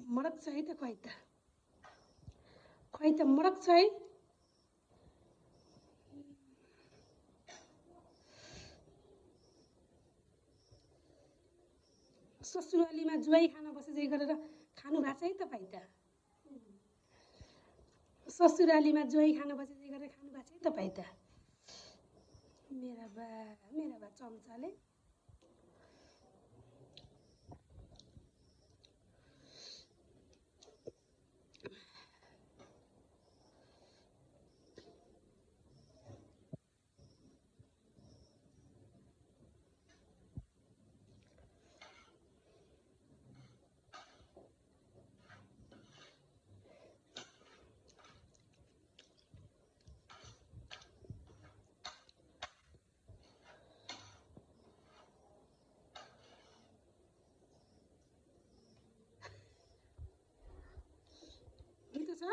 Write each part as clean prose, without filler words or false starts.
मडक छ है त खै त मडक छ है। ससुरालीमा जुवाई खान बसे गरेर खानु भएको छ है तपाईँ त। ससुरालीमा जुवाई खान बसे गरेर खानु भएको छ है तपाईँ त। मेरा बा चम्चाले मिठो छ।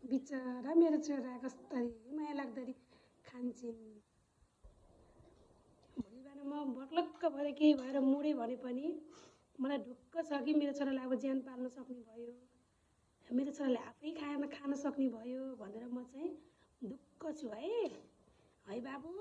बिचरा मेरो छोरा कस्तरी माया लाग्दरी खान्छन्। भोलि बिहान म बर्लक्क भएर केही भएर मरे भने पनि मलाई ढुक्क छ कि मेरो छोरालाई अब ज्यान पाल्न सक्ने भयो, मेरो छोराले आफै खान सक्ने भयो भनेर म चाहिँ ढुक्क छु है बाबु।